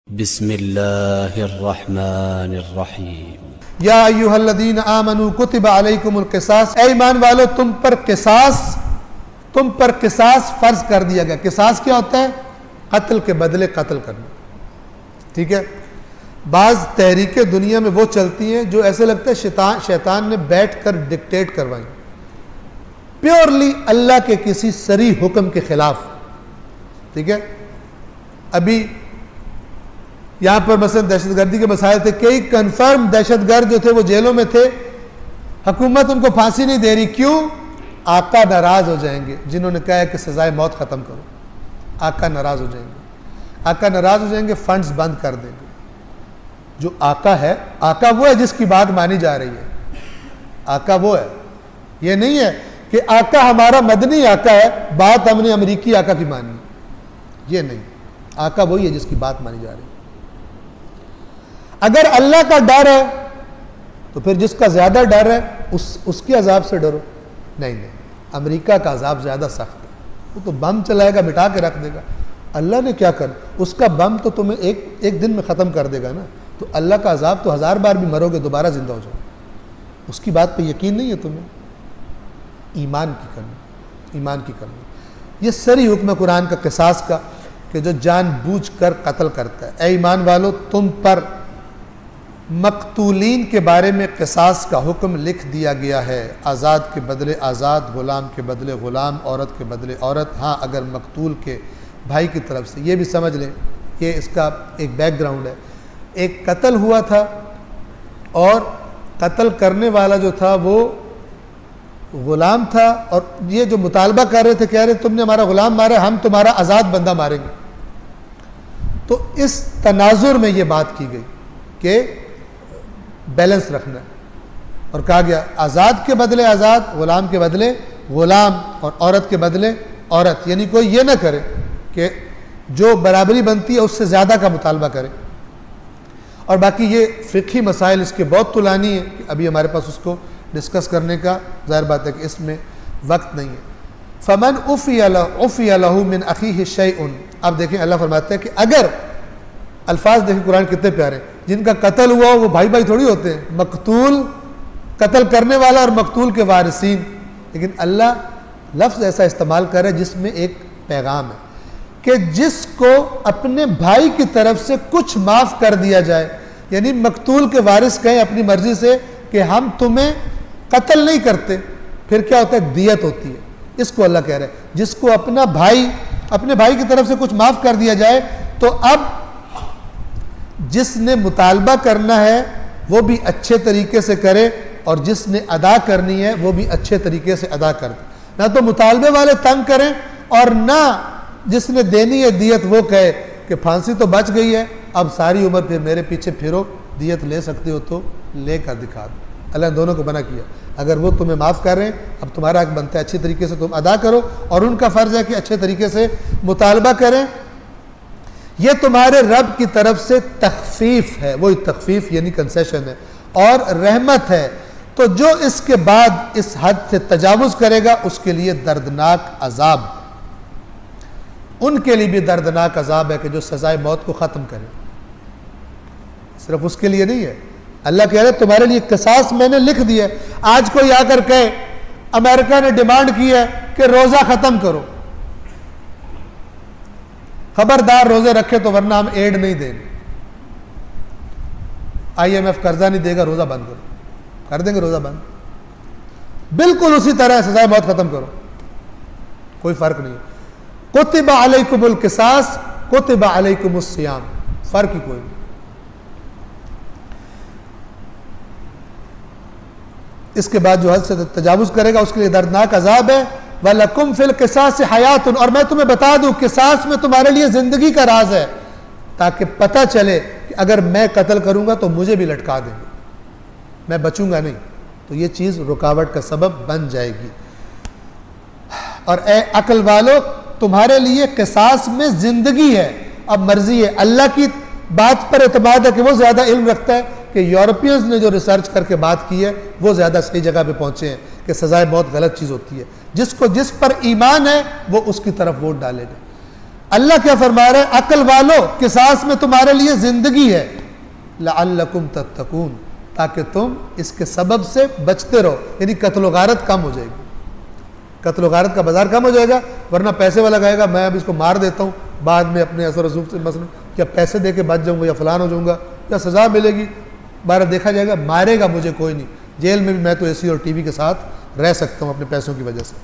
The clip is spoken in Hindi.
बिस्मिल्लाहिर्रहमानिर्रहीम। या अय्युहल्लज़ीना आमनू कुतिबा अलैकुमुल क़िसास, ऐ ईमान वालो तुम पर किसास फ़र्ज कर दिया गया। किसास क्या होता है? कत्ल के बदले कत्ल करना। ठीक है, बाज़ तहरीकें दुनिया में वो चलती हैं जो ऐसे लगता है शैतान ने बैठ कर डिक्टेट करवाई, प्योरली अल्लाह के किसी सरी हुक्म के खिलाफ। ठीक है, अभी यहाँ पर मसलन दहशतगर्दी के मसाइल थे, कई कन्फर्म दहशतगर्द जो थे वो जेलों में थे, हुकूमत उनको फांसी नहीं दे रही। क्यों? आका नाराज हो जाएंगे। जिन्होंने कहा है कि सजाए मौत ख़त्म करो, आका नाराज हो जाएंगे। आका नाराज हो जाएंगे, फंड्स बंद कर देंगे। जो आका है, आका वो है जिसकी बात मानी जा रही है। आका वो है, ये नहीं है कि आका हमारा मदनी आका है, बात हमने अमरीकी आका की मानी, ये नहीं। आका वही है जिसकी बात मानी जा रही है। अगर अल्लाह का डर है तो फिर जिसका ज्यादा डर है उसके अजाब से डरो। नहीं, अमेरिका का अजाब ज्यादा सख्त है, वो तो बम चलाएगा, मिटा के रख देगा। अल्लाह ने क्या कर, उसका बम तो तुम्हें एक दिन में ख़त्म कर देगा ना। तो अल्लाह का अजाब तो 1000 बार भी मरोगे दोबारा जिंदा हो जाओ, उसकी बात पे यकीन नहीं है तुम्हें। ईमान की कमी। ये सरी हुक्म कुरान का किसास का कि जो जानबूझ कर कत्ल करता है। ऐ ईमान वालो तुम पर मकतूलीन के बारे में किसास का हुक्म लिख दिया गया है। आज़ाद के बदले आज़ाद, ग़ुलाम के बदले ग़ुलाम, औरत के बदले औरत। हाँ, अगर मकतूल के भाई की तरफ से, ये भी समझ लें, ये इसका एक बैकग्राउंड है। एक कत्ल हुआ था और कत्ल करने वाला जो था वो ग़ुलाम था, और ये जो मुतालबा कर रहे थे, कह रहे तुमने हमारा ग़ुलाम मारा, हम तुम्हारा आज़ाद बंदा मारेंगे। तो इस तनाजुर में ये बात की गई कि बैलेंस रखना, और कहा गया आज़ाद के बदले आज़ाद, ग़ुलाम के बदले ग़ुलाम, और औरत के बदले औरत। यानी कोई ये ना करे कि जो बराबरी बनती है उससे ज़्यादा का मुतालबा करे। और बाकी ये फ़िक़ही मसाइल इसके बहुत तुलानी है कि अभी हमारे पास उसको डिस्कस करने का ज़ाहिर बात है कि इसमें वक्त नहीं है। फ़मन उफ़िया लहू मिन अख़ीहि शैउन। अब देखें, अल्लाह फरमाता है कि अगर, अल्फाज देखें कुरान कितने प्यारे, जिनका कत्ल हुआ वो भाई भाई थोड़ी होते हैं, मकतूल, कत्ल करने वाला और मकतूल के वारिसीन। लेकिन अल्लाह लफ्ज़ ऐसा इस्तेमाल कर रहा है जिसमें एक पैगाम है कि जिसको अपने भाई की तरफ से कुछ माफ़ कर दिया जाए, यानी मकतूल के वारिस कहें अपनी मर्जी से कि हम तुम्हें कत्ल नहीं करते, फिर क्या होता है? दियत होती है। इसको अल्लाह कह रहा है जिसको अपने भाई की तरफ से कुछ माफ़ कर दिया जाए, तो अब जिसने मुतालबा करना है वो भी अच्छे तरीके से करे, और जिसने अदा करनी है वो भी अच्छे तरीके से अदा कर। ना तो मुतालबे वाले तंग करें, और ना जिसने देनी है दियत वो कहे कि फांसी तो बच गई है, अब सारी उम्र फिर मेरे पीछे फिरो, दियत ले सकते हो तो लेकर दिखा दो। अल्लाह ने दोनों को मना किया। अगर वो तुम्हें माफ़ कर रहे हैं, अब तुम्हारा हक बनता है अच्छे तरीके से तुम अदा करो, और उनका फ़र्ज़ है कि अच्छे तरीके से मुतालबा करें। यह तुम्हारे रब की तरफ से तख़फ़ीफ़ है, वही तख़फ़ीफ़ यानी कंसेशन है, और रहमत है। तो जो इसके बाद इस हद से तजावुज़ करेगा उसके लिए दर्दनाक अजाब, उनके लिए भी दर्दनाक अजाब है कि जो सजाए मौत को ख़त्म करे। सिर्फ उसके लिए नहीं है, अल्लाह कह रहे तुम्हारे लिए किसास मैंने लिख दिया। आज कोई आकर कहे अमेरिका ने डिमांड की है कि रोज़ा ख़त्म करो, खबरदार रोजे रखे तो वरना हम एड नहीं देंगे, IMF कर्जा नहीं देगा, रोजा बंद करो, कर देंगे रोजा बंद। बिल्कुल उसी तरह सजाए मौत खत्म करो, कोई फर्क नहीं। कुतिबा अलैकुमुल किसास, कुतिबा अलैकुमुस सियाम, फर्क ही कोई नहीं। इसके बाद जो हद से तजावुज करेगा उसके लिए दर्दनाक अजाब है। वलकुम फिल किसास हयातुन, और मैं तुम्हें बता दूं किसास में तुम्हारे लिए जिंदगी का राज है, ताकि पता चले कि अगर मैं कत्ल करूंगा तो मुझे भी लटका देंगे, मैं बचूंगा नहीं, तो ये चीज़ रुकावट का सबब बन जाएगी। और ए अक्ल वालो, तुम्हारे लिए किसास में जिंदगी है। अब मर्जी है, अल्लाह की बात पर एतमाद है कि वो ज़्यादा इल्म रखता है, कि यूरोपियंस ने जो रिसर्च करके बात की है वो ज़्यादा सही जगह पे पहुँचे हैं कि सजाए बहुत गलत चीज़ होती है। जिसको जिस पर ईमान है वो उसकी तरफ वोट डालेगा। अल्लाह क्या फरमा रहा है, अक्ल वालों, किसास में तुम्हारे लिए जिंदगी है, लअल्लकुम तत्तकून, ताकि तुम इसके सबब से बचते रहो, यानी कत्ल गारत कम हो जाएगी, कत्ल गारत का बाजार कम हो जाएगा। वरना पैसे वाला कहेगा मैं अब इसको मार देता हूँ, बाद में अपने असर रसूख से मसलन क्या पैसे दे के बच जाऊँगा या फलान हो जाऊँगा या सज़ा मिलेगी, बारह देखा जाएगा, मारेगा मुझे कोई नहीं, जेल में भी मैं तो एसी और टीवी के साथ रह सकता हूँ अपने पैसों की वजह से।